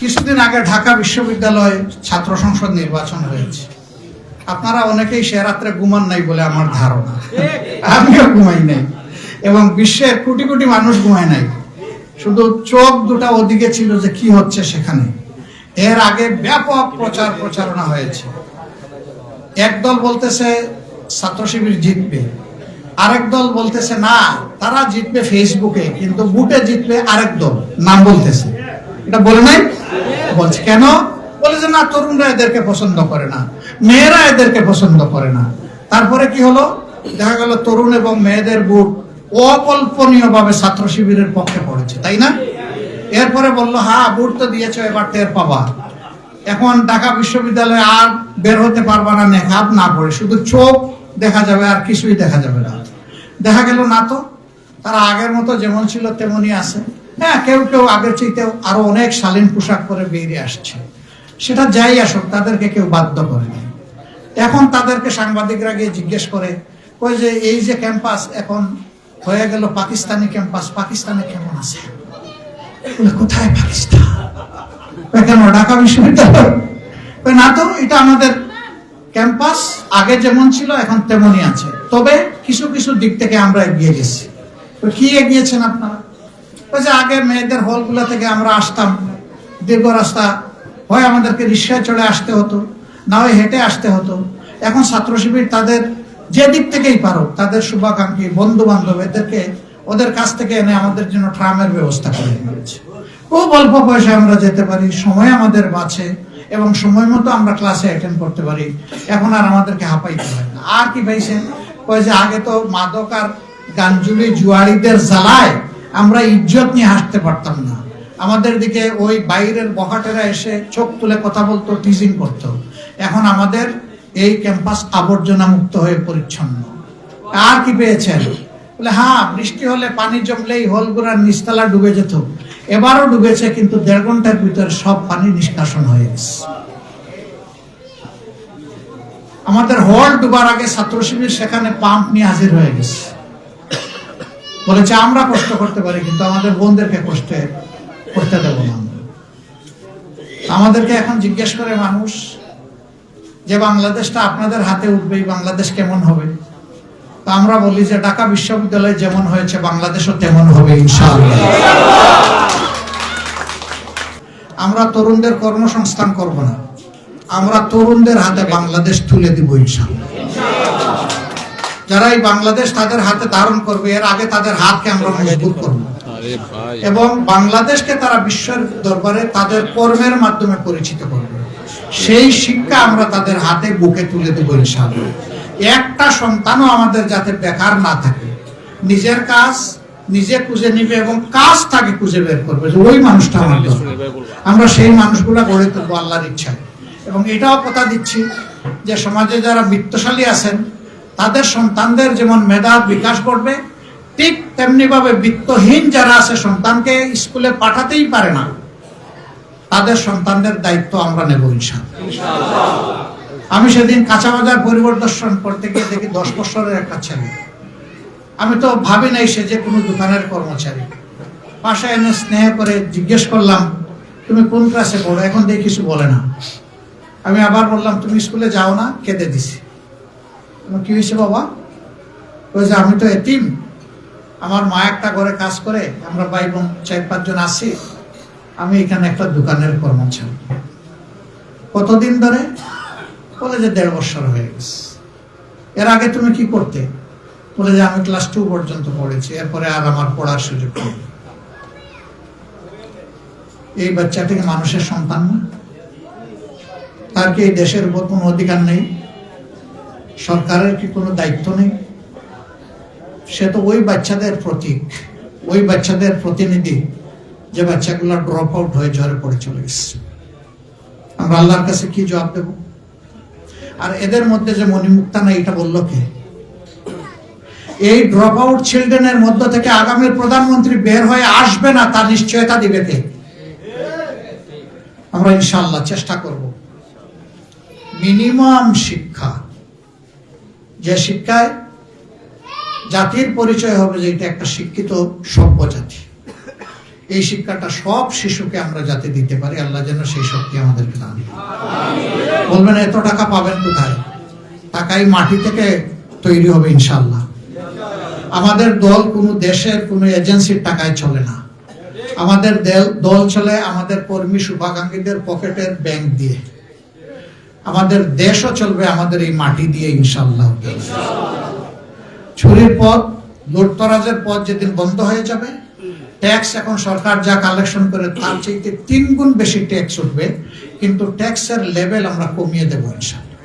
কিছুদিন আগে ঢাকা বিশ্ববিদ্যালয়ে ছাত্র সংসদ নির্বাচন হয়েছে। আপনারা অনেকেই সে রাত্রে ঘুমান নাই বলে আমার ধারণা, আমিও ঘুমাই নাই এবং বিশ্বের কোটি কোটি মানুষ ঘুমায় নাই। শুধু চোখ দুটা ওদিকে ছিল যে কি হচ্ছে সেখানে। এর আগে ব্যাপক প্রচারণা হয়েছে। একদল বলতেছে ছাত্র শিবির জিতবে, আরেক দল বলতেছে না তারা জিতবে ফেসবুকে, কিন্তু বুটে জিতবে আরেক দল, নাম বলতেছে। এটা বলে নাই? বলছে কেন? বলে যে না, তরুণরা এদেরকে পছন্দ করে না, মেয়েরা এদেরকে পছন্দ করে না। তারপরে কি হলো? দেখা গেল তরুণ এবং মেয়েদের ভোট অকল্পনীয় ভাবে ছাত্র শিবিরের পক্ষে পড়েছে, তাই না? এরপরে বললো হ্যাঁ ভোট তো দিয়েছে, এবার টের পাবা। এখন ঢাকা বিশ্ববিদ্যালয়ে আর বের হতে পারবা না, নেকাব না পড়ে, শুধু চোখ দেখা যাবে আর কিছুই দেখা যাবে না। দেখা গেল না, তো তারা আগের মতো যেমন ছিল তেমনই আছে। হ্যাঁ, কেউ কেউ আগের চাইতেও আরো অনেক শালীন পোশাক পরে বেরিয়ে আসছে। সেটা যাই আসুক, তাদেরকে কেউ বাধ্য করেনি। এখন তাদেরকে সাংবাদিকরা গিয়ে জিজ্ঞেস করে, ওই যে এই যে ক্যাম্পাস এখন হয়ে গেল পাকিস্তানি ক্যাম্পাস, পাকিস্তানে কেমন আছে? কোথায় পাকিস্তান? কেন ঢাকা বিশ্ববিদ্যালয়? না তো, এটা আমাদের ক্যাম্পাস আগে যেমন ছিল এখন তেমনই আছে, তবে কিছু কিছু দিক থেকে আমরা এগিয়ে গেছি। কি এগিয়েছেন আপনারা? ওই যে আগে মেয়েদের হলগুলো থেকে আমরা আসতাম, দীর্ঘ রাস্তা হয় আমাদেরকে রিক্সায় চড়ে আসতে হতো, না হয় হেঁটে আসতে হতো। এখন ছাত্র শিবির তাদের যে দিক থেকেই পারো, তাদের শুভাকাঙ্ক্ষী বন্ধু বান্ধব এদেরকে ওদের কাছ থেকে এনে আমাদের জন্য ট্রামের ব্যবস্থা করে দিয়েছে। খুব অল্প পয়সায় আমরা যেতে পারি, সময় আমাদের বাঁচে এবং সময় মতো আমরা ক্লাসে অ্যাটেন্ড করতে পারি। এখন আর আমাদেরকে হাঁপাইতে হয় না। আর কি পাইছে? ওই যে আগে তো মাদক আর গাঞ্জুলি জুয়ারিদের জ্বালায় আমরা ইজ্জত নিয়ে হাসতে পারতাম না। আমাদের দিকে ওই বাইরের বখাটেরা এসে চোখ তুলে কথা বলতো, টিজিং করতো। এখন আমাদের এই ক্যাম্পাস আবর্জনা মুক্ত হয়ে পরিচ্ছন্ন। আর কি পেয়েছেন? বলে হ্যাঁ, বৃষ্টি হলে পানি জমলেই হলগুড়ার নিচতলা ডুবে যেত, এবারও ডুবেছে, কিন্তু 1.5 ঘন্টার ভিতরে সব পানি নিষ্কাশন হয়ে গেছে। আমাদের হল ডুবার আগে ছাত্র শিবির সেখানে পাম্প নিয়ে হাজির হয়ে গেছে। বলেছে আমরা কষ্ট করতে পারি, কিন্তু আমাদের বোনদেরকে কষ্ট করতে দেবো না। আমাদেরকে এখন জিজ্ঞেস করে মানুষ যে বাংলাদেশটা আপনাদের হাতে উঠবে, বাংলাদেশ কেমন হবে? তো আমরা বলি যে ঢাকা বিশ্ববিদ্যালয় যেমন হয়েছে বাংলাদেশও তেমন হবে ইনশাআল্লাহ। আমরা তরুণদের কর্মসংস্থান করব না, আমরা তরুণদের হাতে বাংলাদেশ তুলে দিব ইনশাআল্লাহ। যারা এই বাংলাদেশ তাদের হাতে ধারণ করবে, এর আগে তাদের হাতকে আমরা মজবুত করব এবং বাংলাদেশকে তারা বিশ্বের দরবারে তাদের কর্মের মাধ্যমে পরিচিত করবে। সেই শিক্ষা আমরা তাদের হাতে বুকে তুলে দেব ইনশাআল্লাহ। একটা সন্তানও আমাদের যাতে বেকার না থাকে, নিজের কাজ নিজে খুঁজে নিবে এবং কাজ তাকে খুঁজে বের করবে, যে ওই মানুষটা আমার দরকার। আমরা সেই মানুষগুলা গড়ে তুলবো আল্লাহর ইচ্ছায়। এবং এটাও কথা দিচ্ছি যে সমাজে যারা বিত্তশালী আছেন তাদের সন্তানদের যেমন মেধার বিকাশ ঘটবে, ঠিক তেমনি ভাবে বিত্তহীন যারা আছে, সন্তানকে স্কুলে পাঠাতেই পারে না, তাদের সন্তানদের দায়িত্ব আমরা নেব ইনশাআল্লাহ। আমি সেদিন কাঁচা বাজার পরিদর্শন করতে গিয়ে দেখি 10 বছরের একটা ছেলে। আমি তো ভাবি নাই সে যে কোনো দোকানের কর্মচারী। পাশে এনে স্নেহ করে জিজ্ঞেস করলাম, তুমি কোন ক্লাসে পড়ো? এখন দেখি কিছু বলে না। আমি আবার বললাম, তুমি স্কুলে যাও না? কেঁদে দিছি। কি হয়েছে বাবা? ওই যে আমি তো এতিম, আমার মা একটা ঘরে কাজ করে, আমরা ভাই বোন 4-5 জন আছি, আমি এখানে একটা দোকানের কর্মচারী। কতদিন ধরে? বলে যে 1.5 বছর হয়ে গেছে। এর আগে তুমি কি করতে? বলে যে আমি ক্লাস 2 পর্যন্ত পড়েছি, এরপরে আর আমার পড়ার সুযোগ নেই। এই বাচ্চাটিকে মানুষের সন্তান না? তার কি এই দেশের উপর কোনো অধিকার নেই? সরকারের কি কোনো দায়িত্ব নেই? সে তো ওই বাচ্চাদের প্রতীক, ওই বাচ্চাদের প্রতিনিধি যে বাচ্চাগুলো ড্রপ আউট হয়ে ঝরে পড়ে চলে গেছে। আমরা আল্লাহর কাছে কি জবাব দেব? আর এদের মধ্যে যে মণিমুক্তা নাই, এটা বললো কে? এই ড্রপ আউট চিলড্রেনের মধ্য থেকে আগামীর প্রধানমন্ত্রী বের হয়ে আসবে না, তার নিশ্চয়তা দিবে কে? আমরা ইনশাআল্লাহ চেষ্টা করব মিনিমাম শিক্ষা, যে শিক্ষায় জাতির পরিচয় হবে যে এটা একটা শিক্ষিত সভ্য জাতি, এই শিক্ষাটা সব শিশুকে আমরা যাতে দিতে পারি, আল্লাহ যেন সেই শক্তি আমাদেরকে দান করেন। বলবেন এত টাকা পাবেন কোথায়? টাকাই মাটি থেকে তৈরি হবে ইনশাআল্লাহ। আমাদের দল কোনো দেশের কোনো এজেন্সির টাকায় চলে না। আমাদের দল চলে আমাদের কর্মী শুভাকাঙ্ক্ষীদের পকেটের ব্যাংক দিয়ে। আমাদের দেশও চলবে আমাদের এই মাটি দিয়ে ইনশাআল্লাহ। চুরির পথ, লুটতরাজের পথ যেদিন বন্ধ হয়ে যাবে, ট্যাক্স এখন সরকার যা কালেকশন করে তার চাইতে 3 গুণ বেশি ট্যাক্স উঠবে, কিন্তু ট্যাক্সের লেভেল আমরা কমিয়ে দেবো ইনশাআল্লাহ।